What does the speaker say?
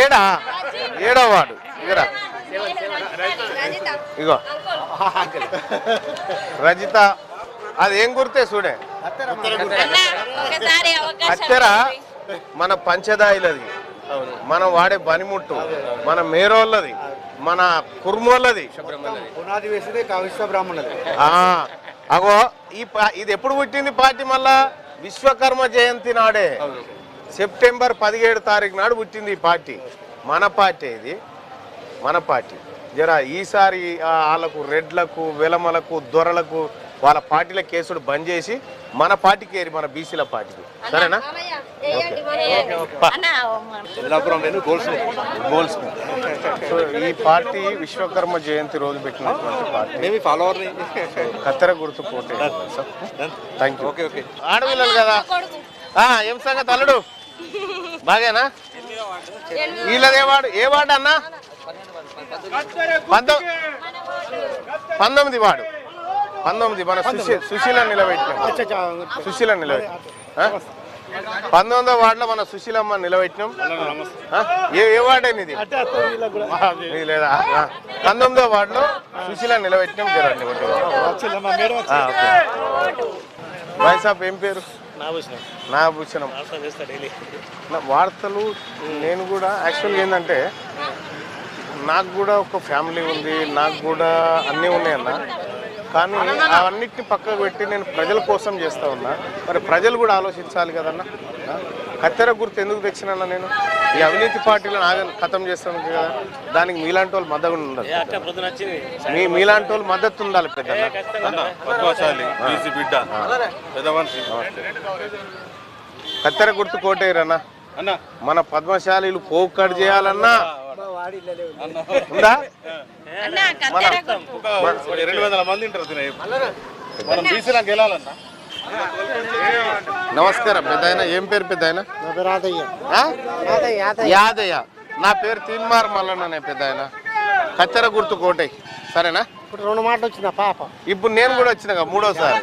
ఏడా ఏడో వాడు ఇగరా ఇగో రజిత అది ఏం గుర్తే చూడే కత్తెర మన పంచదాయిలది, మనం వాడే పనిముట్టు, మన మేరోళ్ళది, మన కుర్మోళ్ళది. అగో ఇది ఎప్పుడు పుట్టింది పార్టీ? మళ్ళా విశ్వకర్మ జయంతి నాడే సెప్టెంబర్ 17 తారీఖు నాడు పుట్టింది ఈ పార్టీ. మన పార్టీ ఇది, మన పార్టీ. జరా ఈసారి వాళ్ళకు రెడ్లకు వెలమలకు దొరలకు వాళ్ళ పార్టీల కేసులు బంద్ చేసి మన పార్టీకి ఏరి, మన బీసీల పార్టీకి. సరేనా? సో ఈ పార్టీ విశ్వకర్మ జయంతి రోజు పెట్టినటువంటి పార్టీ. కత్తెర గుర్తు పోతే థ్యాంక్ యూ. ఆడపిల్లలు కదా, ఏం సంగతి అల్లుడు? బాగేనా? వీళ్ళదే వాడు ఏ వాడు అన్నా? 19 వాడు 19 మన సుశీల నిలబెట్టినాం. సుశీల నిలబెట్టినాం 19వ వార్డులో మన సుశీలమ్మ నిలబెట్టినాం. ఏ వార్డు అయినా ఇది లేదా? 19వ వార్డులో సుశీల నిలబెట్టినాం. జరండి భాయ్ సాబ్ ఏం పేరు? నాభూషణం. వార్తలు నేను కూడా యాక్చువల్గా ఏంటంటే నాకు కూడా ఒక ఫ్యామిలీ ఉంది, నాకు కూడా అన్నీ ఉన్నాయన్న. కానీ అవన్నిటిని పక్కకు పెట్టి నేను ప్రజల కోసం చేస్తూ ఉన్నా. మరి ప్రజలు కూడా ఆలోచించాలి కదన్న. కత్తెర గుర్తు ఎందుకు తెచ్చినా నేను? ఈ అవినీతి పార్టీలను ఖతం చేస్తాను కదా, దానికి మీలాంటి వాళ్ళు మద్దతు ఉండాలి. మీలాంటి వాళ్ళు మద్దతు ఉండాలి. పెద్ద కత్తెర గుర్తు కోటేరన్నా. మన పద్మశాలీలు పోవు కట్ చేయాలన్నా ఉందా? 200 మంది గెలాలన్నా. నమస్కారం పెద్ద ఆయన. ఏం పేరు పెద్ద ఆయన? యాదయ్య. నా పేరు తీన్మార్ మల్లన్ననే పెద్ద ఆయన. కత్తెర గుర్తు కోటై. సరేనా? ఇప్పుడు 2 మాటలు వచ్చిందా పాప? ఇప్పుడు నేను కూడా వచ్చిన 3వ సారి.